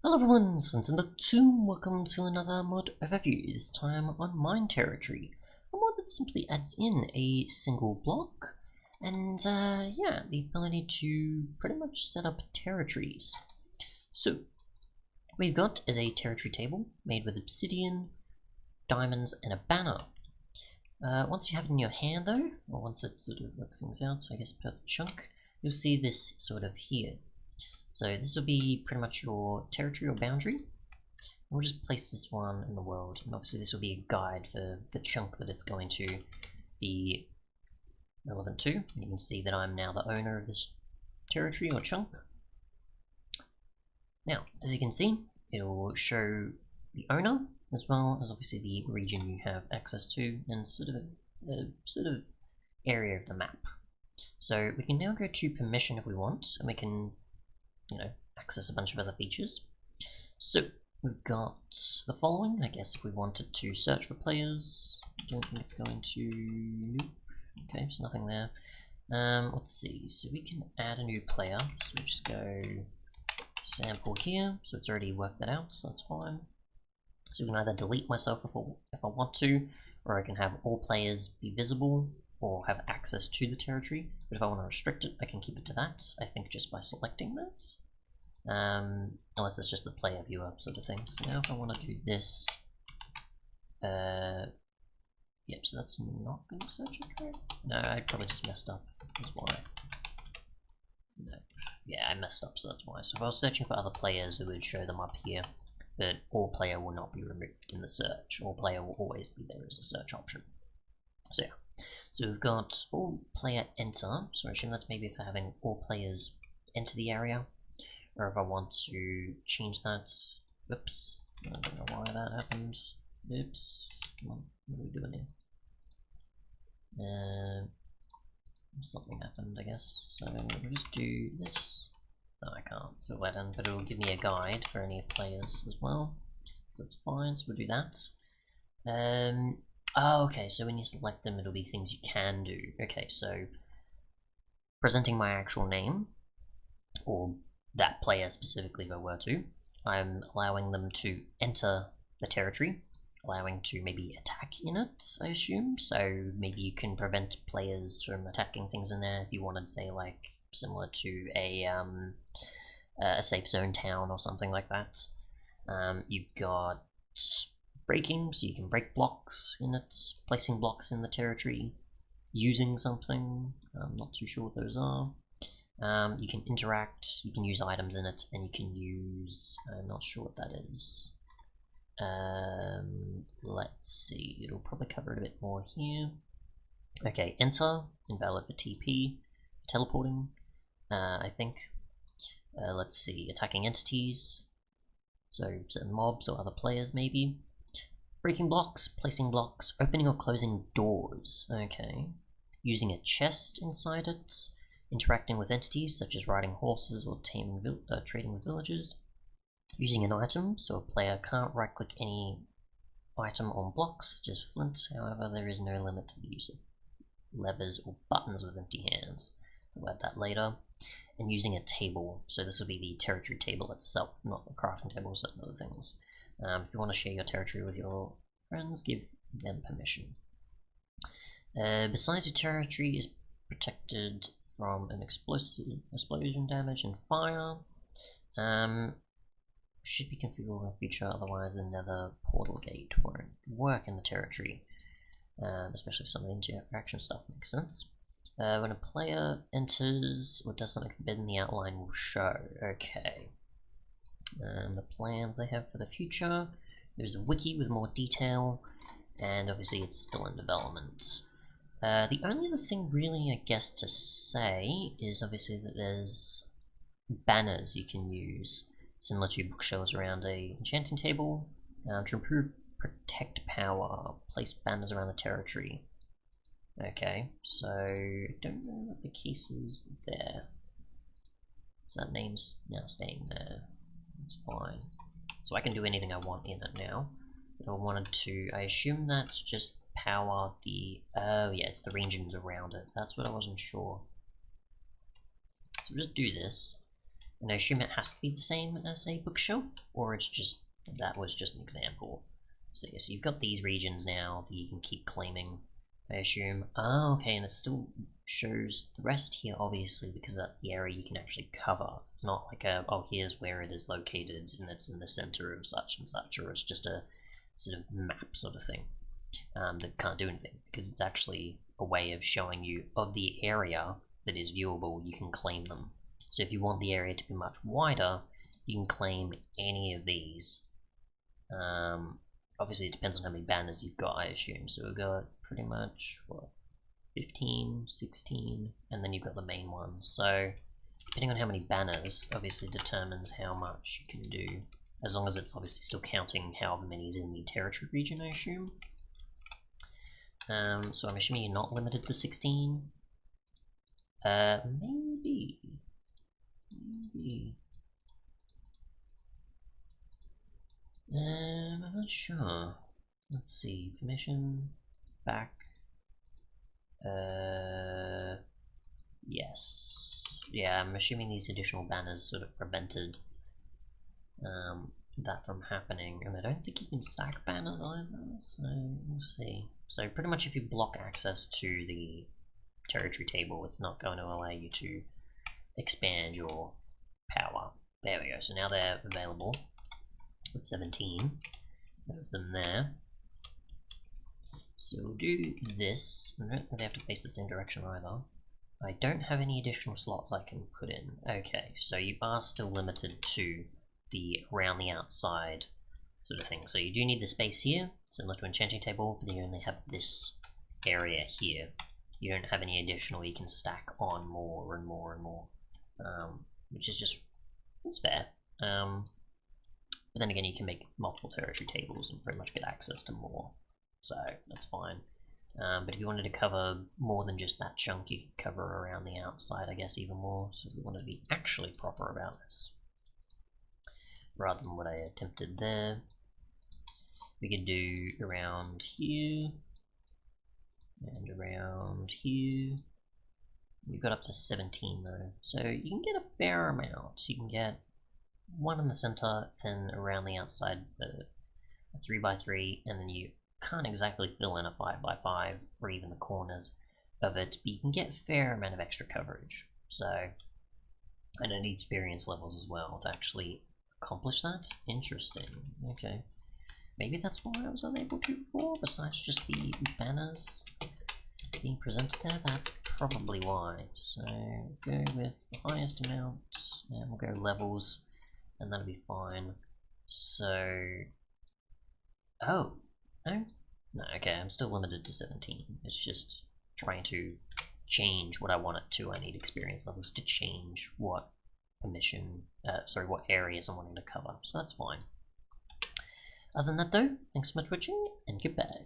Hello everyone, Untitled, welcome to another mod overview, this time on MineTerritory. A mod that simply adds in a single block, and yeah, the ability to pretty much set up territories. So, what we've got is a territory table made with obsidian, diamonds, and a banner. Once you have it in your hand though, or once it sort of works things out, I guess per chunk, you'll see this sort of here. So this will be pretty much your territory or boundary. We'll just place this one in the world, and obviously this will be a guide for the chunk that it's going to be relevant to. And you can see that I'm now the owner of this territory or chunk. Now, as you can see, it'll show the owner as well as obviously the region you have access to and sort of area of the map. So we can now go to permission if we want, and we can access a bunch of other features. So we've got the following. I guess if we wanted to search for players, I don't think it's going to. Nope. Okay, there's nothing there. Let's see. So we can add a new player. So we just go sample here. So it's already worked that out. So that's fine. So we can either delete myself if I want to, or I can have all players be visible or have access to the territory. But if I want to restrict it, I can keep it to that, I think, just by selecting that. Unless it's just the player viewer sort of thing. So now if I want to do this, yep, so that's not going to search okay. No, I probably just messed up, that's why. No, yeah, I messed up, so that's why. So if I was searching for other players, it would show them up here, but all player will not be removed in the search. All player will always be there as a search option. So yeah. So we've got all player enter, so I assume that's maybe for having all players enter the area, or if I want to change that. Oops, I don't know why that happened. Oops, come on, what are we doing here? Something happened, I guess. So we'll just do this. No, I can't fill that in, but it will give me a guide for any players as well. So that's fine, so we'll do that. Oh, okay, so when you select them, it'll be things you can do. Okay, so presenting my actual name, or that player specifically if I were to, I'm allowing them to enter the territory, allowing to maybe attack in it, I assume. So maybe you can prevent players from attacking things in there if you wanted, say, like, similar to a safe zone town or something like that. You've got breaking, so you can break blocks in it, placing blocks in the territory, using something, I'm not too sure what those are. You can interact, you can use items in it, and you can use, I'm not sure what that is. Let's see, it'll probably cover it a bit more here. Okay, enter, invalid for TP, teleporting, I think. Let's see, attacking entities, so certain mobs or other players maybe. Breaking blocks, placing blocks, opening or closing doors, okay. Using a chest inside it, interacting with entities such as riding horses or trading with villagers. Using an item, so a player can't right click any item on blocks, just flint, however there is no limit to the use of levers or buttons with empty hands. We'll add that later. And using a table, so this will be the territory table itself, not the crafting table, certain other things. If you want to share your territory with your friends, give them permission. Besides, your territory is protected from an explosion damage and fire. Should be configurable in the future, otherwise the nether portal gate won't work in the territory. Especially if some of the interaction stuff makes sense. When a player enters or does something forbidden, the outline will show. Okay. The plans they have for the future. There's a wiki with more detail, and obviously it's still in development. The only other thing really, I guess, to say is obviously that there's banners you can use, similar to bookshelves around a enchanting table, to improve protect power. Place banners around the territory. Okay, so I don't know what the case is there. So that name's now staying there. That's fine. So I can do anything I want in it now. But I wanted to, I assume that's just power the, oh yeah, it's the regions around it. That's what I wasn't sure. So we'll just do this. And I assume it has to be the same as a bookshelf, or it's just, that was just an example. So yes, you've got these regions now that you can keep claiming, I assume. Oh, okay, and it still shows the rest here, obviously, because that's the area you can actually cover. It's not like a, oh, here's where it is located, and it's in the center of such and such, or it's just a sort of map sort of thing that can't do anything, because it's actually a way of showing you of the area that is viewable, you can claim them. So if you want the area to be much wider, you can claim any of these. Obviously it depends on how many banners you've got, I assume. So we've got pretty much, what, 15, 16, and then you've got the main ones. So depending on how many banners, obviously determines how much you can do, as long as it's obviously still counting however many is in the territory region, I assume. So I'm assuming you're not limited to 16. Maybe. I'm not sure. Let's see. Permission. Back. Yes. Yeah, I'm assuming these additional banners sort of prevented that from happening. And I don't think you can stack banners either, so we'll see. So pretty much if you block access to the territory table, it's not going to allow you to expand your power. There we go, so now they're available with 17 of them there. So we'll do this. I don't think they have to face the same direction either. I don't have any additional slots I can put in. Okay, so you are still limited to the around the outside sort of thing. So you do need the space here, similar to enchanting table, but you only have this area here. You don't have any additional you can stack on more and more and more, which is just, it's fair. But then again, you can make multiple territory tables and pretty much get access to more, so that's fine. But if you wanted to cover more than just that chunk, you could cover around the outside, I guess, even more. So if you wanted to be actually proper about this, rather than what I attempted there, we could do around here and around here. You've got up to 17 though, so you can get a fair amount. You can get one in the center, then around the outside for a 3x3, and then you can't exactly fill in a 5x5 or even the corners of it, but you can get a fair amount of extra coverage. So I don't need experience levels as well to actually accomplish that. Interesting. Okay, maybe that's why I was unable to before, besides just the banners being presented there. That's probably why. So go with the highest amount, and we'll go levels, and that'll be fine. So, oh, no, okay, I'm still limited to 17. It's just trying to change what I want it to. I need experience levels to change what permission, what areas I'm wanting to cover, so that's fine. Other than that though, thanks so much for watching, and goodbye.